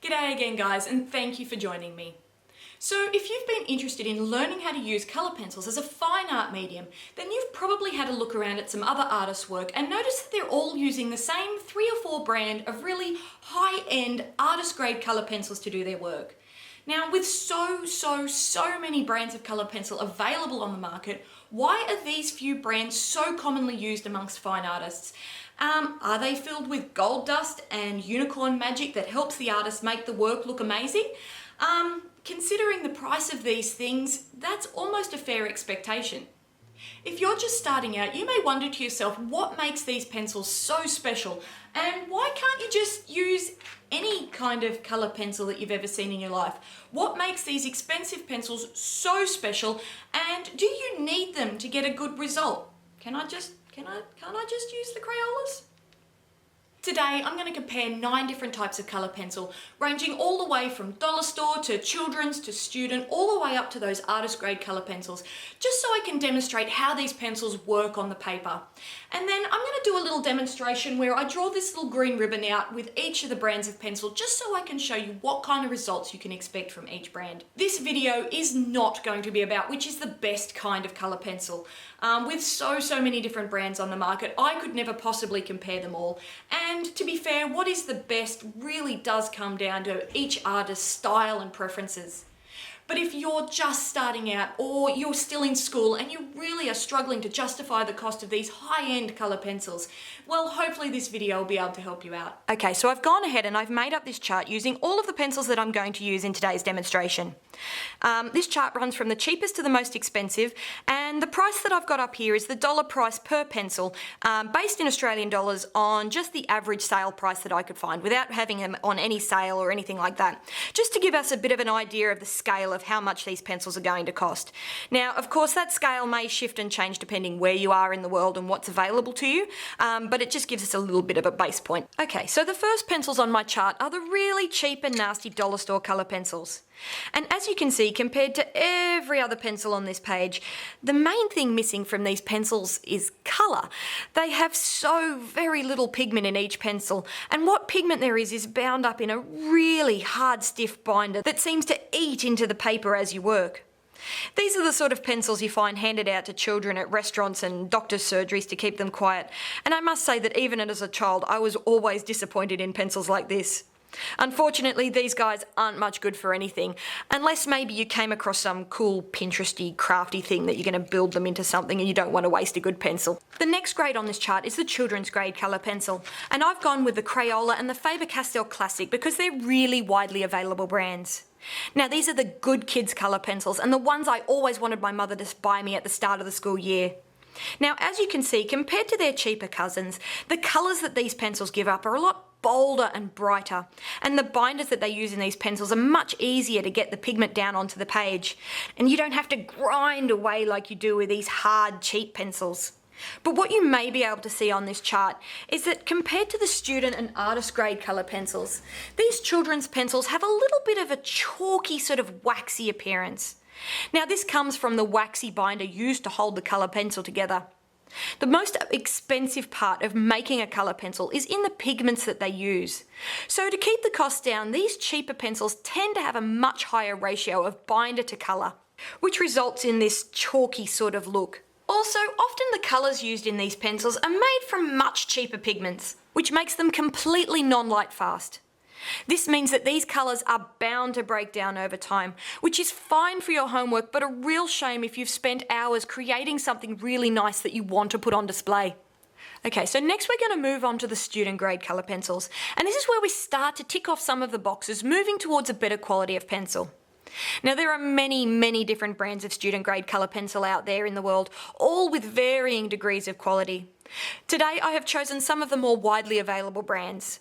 G'day again guys, and thank you for joining me. So if you've been interested in learning how to use colour pencils as a fine art medium, then you've probably had a look around at some other artists' work and noticed that they're all using the same 3 or 4 brand of really high-end artist grade colour pencils to do their work. Now with so many brands of colour pencil available on the market, why are these few brands so commonly used amongst fine artists? Are they filled with gold dust and unicorn magic that helps the artist make the work look amazing? Considering the price of these things, that's almost a fair expectation. If you're just starting out, you may wonder to yourself, what makes these pencils so special? And why can't you just use any kind of colour pencil that you've ever seen in your life? What makes these expensive pencils so special? And do you need them to get a good result? Can't I just use the Crayolas? Today I'm going to compare 9 different types of colour pencil, ranging all the way from dollar store to children's to student, all the way up to those artist grade colour pencils, just so I can demonstrate how these pencils work on the paper. And then I'm going to do a little demonstration where I draw this little green ribbon out with each of the brands of pencil, just so I can show you what kind of results you can expect from each brand. This video is not going to be about which is the best kind of colour pencil. With so many different brands on the market, I could never possibly compare them all. And to be fair, what is the best really does come down to each artist's style and preferences. But if you're just starting out or you're still in school and you really are struggling to justify the cost of these high-end colour pencils, well, hopefully this video will be able to help you out. Okay, so I've gone ahead and I've made up this chart using all of the pencils that I'm going to use in today's demonstration. This chart runs from the cheapest to the most expensive, and the price that I've got up here is the dollar price per pencil, based in Australian dollars on just the average sale price that I could find, without having them on any sale or anything like that, just to give us a bit of an idea of the scale of how much these pencils are going to cost. Now, of course, that scale may shift and change depending where you are in the world and what's available to you, but it just gives us a little bit of a base point. Okay, so the first pencils on my chart are the really cheap and nasty dollar store colour pencils. And as you can see, compared to every other pencil on this page, the main thing missing from these pencils is colour. They have so very little pigment in each pencil, and what pigment there is bound up in a really hard, stiff binder that seems to eat into the paper as you work. These are the sort of pencils you find handed out to children at restaurants and doctors' surgeries to keep them quiet, and I must say that even as a child I was always disappointed in pencils like this. Unfortunately, these guys aren't much good for anything, unless maybe you came across some cool Pinteresty crafty thing that you're going to build them into something and you don't want to waste a good pencil. The next grade on this chart is the children's grade colour pencil, and I've gone with the Crayola and the Faber-Castell Classic because they're really widely available brands. Now these are the good kids colour pencils and the ones I always wanted my mother to buy me at the start of the school year. Now as you can see, compared to their cheaper cousins, the colours that these pencils give up are a lot bolder and brighter, and the binders that they use in these pencils are much easier to get the pigment down onto the page, and you don't have to grind away like you do with these hard, cheap pencils. But what you may be able to see on this chart is that compared to the student and artist grade colour pencils, these children's pencils have a little bit of a chalky sort of waxy appearance. Now this comes from the waxy binder used to hold the colour pencil together. The most expensive part of making a colour pencil is in the pigments that they use. So to keep the costs down, these cheaper pencils tend to have a much higher ratio of binder to colour, which results in this chalky sort of look. Also, often the colours used in these pencils are made from much cheaper pigments, which makes them completely non-light fast. This means that these colours are bound to break down over time, which is fine for your homework, but a real shame if you've spent hours creating something really nice that you want to put on display. Okay, so next we're going to move on to the student grade colour pencils, and this is where we start to tick off some of the boxes, moving towards a better quality of pencil. Now there are many different brands of student grade colour pencil out there in the world, all with varying degrees of quality. Today I have chosen some of the more widely available brands.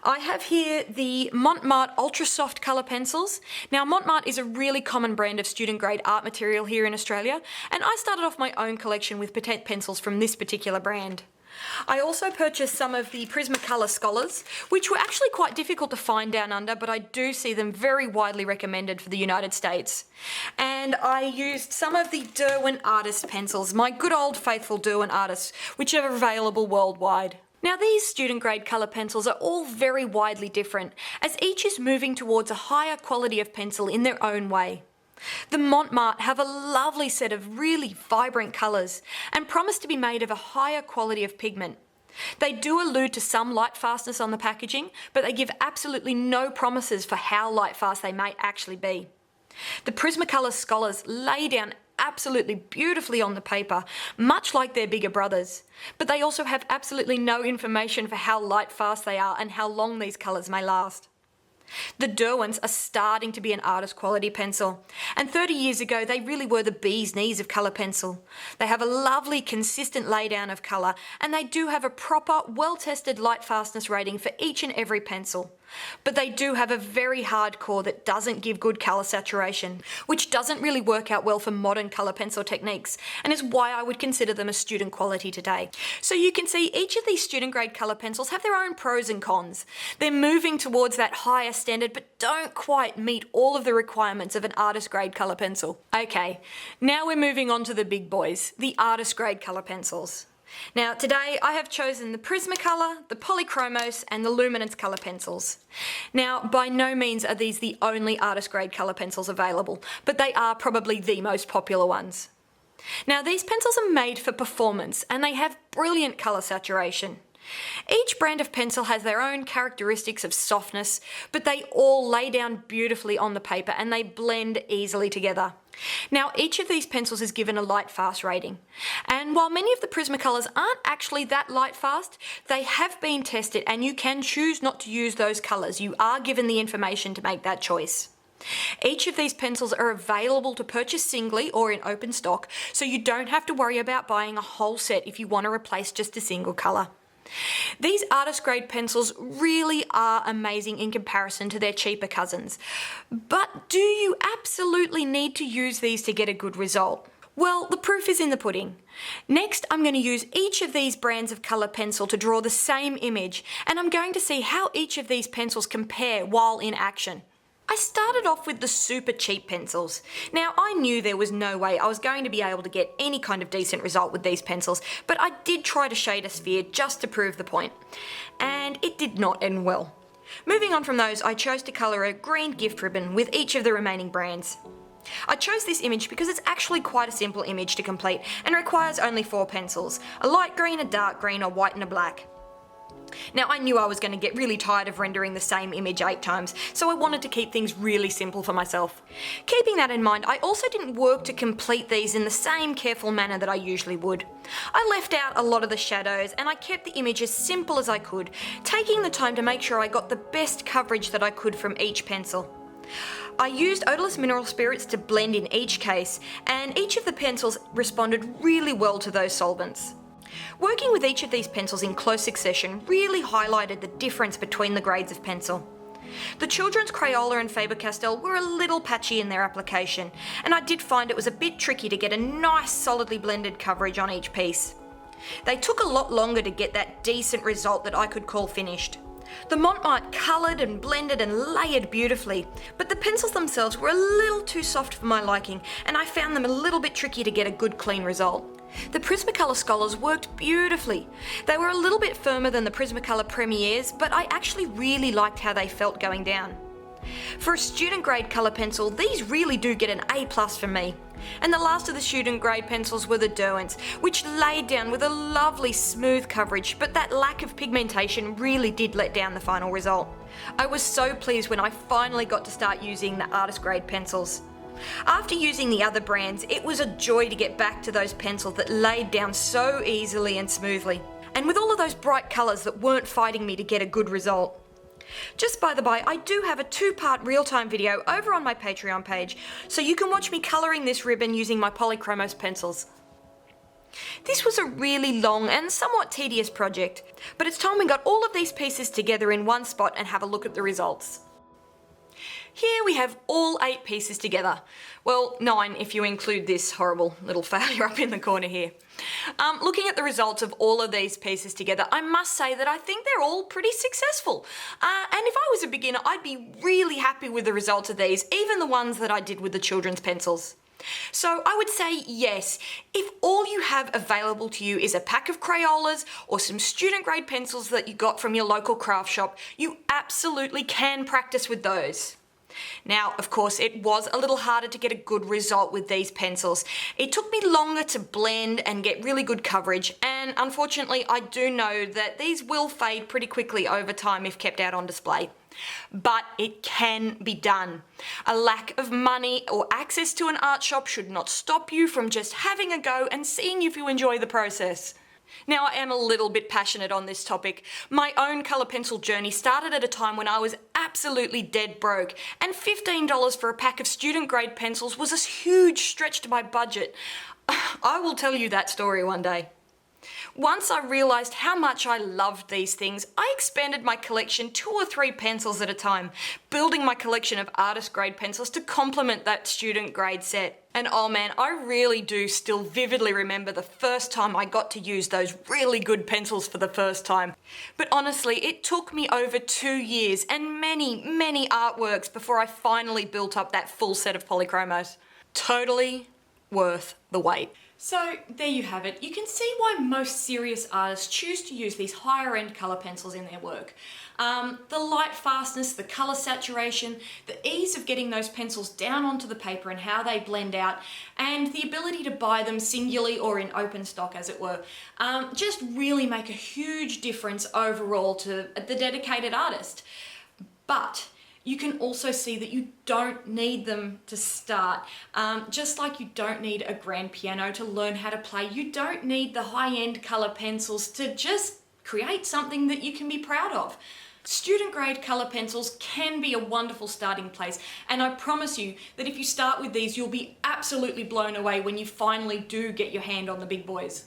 I have here the Montmartre Ultra Soft colour pencils. Now Montmartre is a really common brand of student grade art material here in Australia, and I started off my own collection with pencils from this particular brand. I also purchased some of the Prismacolor Scholars, which were actually quite difficult to find down under, but I do see them very widely recommended for the United States. And I used some of the Derwent Artist pencils, my good old faithful Derwent Artists, which are available worldwide. Now these student grade colour pencils are all very widely different, as each is moving towards a higher quality of pencil in their own way. The Montmartre have a lovely set of really vibrant colours and promise to be made of a higher quality of pigment. They do allude to some light fastness on the packaging, but they give absolutely no promises for how light fast they may actually be. The Prismacolor Scholars lay down absolutely beautifully on the paper, much like their bigger brothers, but they also have absolutely no information for how light fast they are and how long these colours may last. The Derwents are starting to be an artist quality pencil, and 30 years ago they really were the bee's knees of colour pencil. They have a lovely consistent laydown of colour, and they do have a proper, well-tested light fastness rating for each and every pencil. But they do have a very hard core that doesn't give good colour saturation, which doesn't really work out well for modern colour pencil techniques, and is why I would consider them a student quality today. So you can see each of these student grade colour pencils have their own pros and cons. They're moving towards that higher standard but don't quite meet all of the requirements of an artist grade colour pencil. Okay, now we're moving on to the big boys, the artist grade colour pencils. Now today I have chosen the Prismacolor, the Polychromos and the Luminance colour pencils. Now by no means are these the only artist grade colour pencils available, but they are probably the most popular ones. Now these pencils are made for performance and they have brilliant colour saturation. Each brand of pencil has their own characteristics of softness, but they all lay down beautifully on the paper and they blend easily together. Now each of these pencils is given a light fast rating, and while many of the Prismacolors aren't actually that light fast, they have been tested and you can choose not to use those colours. You are given the information to make that choice. Each of these pencils are available to purchase singly or in open stock, so you don't have to worry about buying a whole set if you want to replace just a single colour. These artist grade pencils really are amazing in comparison to their cheaper cousins. But do you absolutely need to use these to get a good result? Well, the proof is in the pudding. Next, I'm going to use each of these brands of colour pencil to draw the same image, and I'm going to see how each of these pencils compare while in action. I started off with the super cheap pencils. Now I knew there was no way I was going to be able to get any kind of decent result with these pencils, but I did try to shade a sphere just to prove the point. And it did not end well. Moving on from those, I chose to colour a green gift ribbon with each of the remaining brands. I chose this image because it's actually quite a simple image to complete and requires only 4 pencils, a light green, a dark green, a white and a black. Now I knew I was going to get really tired of rendering the same image 8 times, so I wanted to keep things really simple for myself. Keeping that in mind, I also didn't work to complete these in the same careful manner that I usually would. I left out a lot of the shadows and I kept the image as simple as I could, taking the time to make sure I got the best coverage that I could from each pencil. I used odorless mineral spirits to blend in each case, and each of the pencils responded really well to those solvents. Working with each of these pencils in close succession really highlighted the difference between the grades of pencil. The Children's Crayola and Faber-Castell were a little patchy in their application, and I did find it was a bit tricky to get a nice solidly blended coverage on each piece. They took a lot longer to get that decent result that I could call finished. The Montmartre coloured and blended and layered beautifully, but the pencils themselves were a little too soft for my liking, and I found them a little bit tricky to get a good clean result. The Prismacolor Scholars worked beautifully. They were a little bit firmer than the Prismacolor Premieres, but I actually really liked how they felt going down. For a student grade colour pencil, these really do get an A+ from me. And the last of the student grade pencils were the Derwents, which laid down with a lovely smooth coverage, but that lack of pigmentation really did let down the final result. I was so pleased when I finally got to start using the artist grade pencils. After using the other brands, it was a joy to get back to those pencils that laid down so easily and smoothly, and with all of those bright colours that weren't fighting me to get a good result. Just by the by, I do have a 2-part real-time video over on my Patreon page, so you can watch me colouring this ribbon using my Polychromos pencils. This was a really long and somewhat tedious project, but it's time we got all of these pieces together in one spot and have a look at the results. Here we have all 8 pieces together. Well, 9 if you include this horrible little failure up in the corner here. Looking at the results of all of these pieces together, I must say that I think they're all pretty successful. And if I was a beginner, I'd be really happy with the results of these, even the ones that I did with the children's pencils. So I would say yes, if all you have available to you is a pack of Crayolas or some student grade pencils that you got from your local craft shop, you absolutely can practice with those. Now, of course, it was a little harder to get a good result with these pencils. It took me longer to blend and get really good coverage, and unfortunately I do know that these will fade pretty quickly over time if kept out on display. But it can be done. A lack of money or access to an art shop should not stop you from just having a go and seeing if you enjoy the process. Now, I am a little bit passionate on this topic. My own colour pencil journey started at a time when I was absolutely dead broke, and $15 for a pack of student grade pencils was a huge stretch to my budget. I will tell you that story one day. Once I realised how much I loved these things, I expanded my collection 2 or 3 pencils at a time, building my collection of artist grade pencils to complement that student grade set. And oh man, I really do still vividly remember the first time I got to use those really good pencils for the first time. But honestly, it took me over 2 years and many artworks before I finally built up that full set of polychromos. Totally worth the wait. So there you have it. You can see why most serious artists choose to use these higher end colour pencils in their work. The light fastness, the colour saturation, the ease of getting those pencils down onto the paper and how they blend out, and the ability to buy them singularly or in open stock, as it were, just really make a huge difference overall to the dedicated artist. But you can also see that you don't need them to start. Just like you don't need a grand piano to learn how to play, you don't need the high-end colour pencils to just create something that you can be proud of. Student grade colour pencils can be a wonderful starting place, and I promise you that if you start with these, you'll be absolutely blown away when you finally do get your hand on the big boys.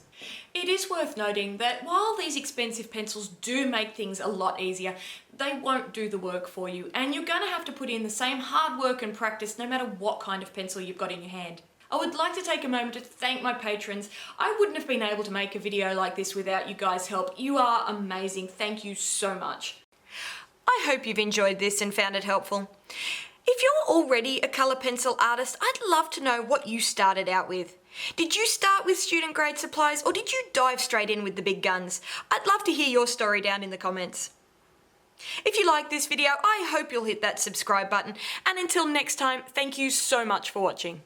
It is worth noting that while these expensive pencils do make things a lot easier, they won't do the work for you, and you're going to have to put in the same hard work and practice no matter what kind of pencil you've got in your hand. I would like to take a moment to thank my patrons. I wouldn't have been able to make a video like this without you guys' help. You are amazing. Thank you so much. I hope you've enjoyed this and found it helpful. If you're already a colour pencil artist, I'd love to know what you started out with. Did you start with student grade supplies, or did you dive straight in with the big guns? I'd love to hear your story down in the comments. If you like this video, I hope you'll hit that subscribe button, and until next time, thank you so much for watching.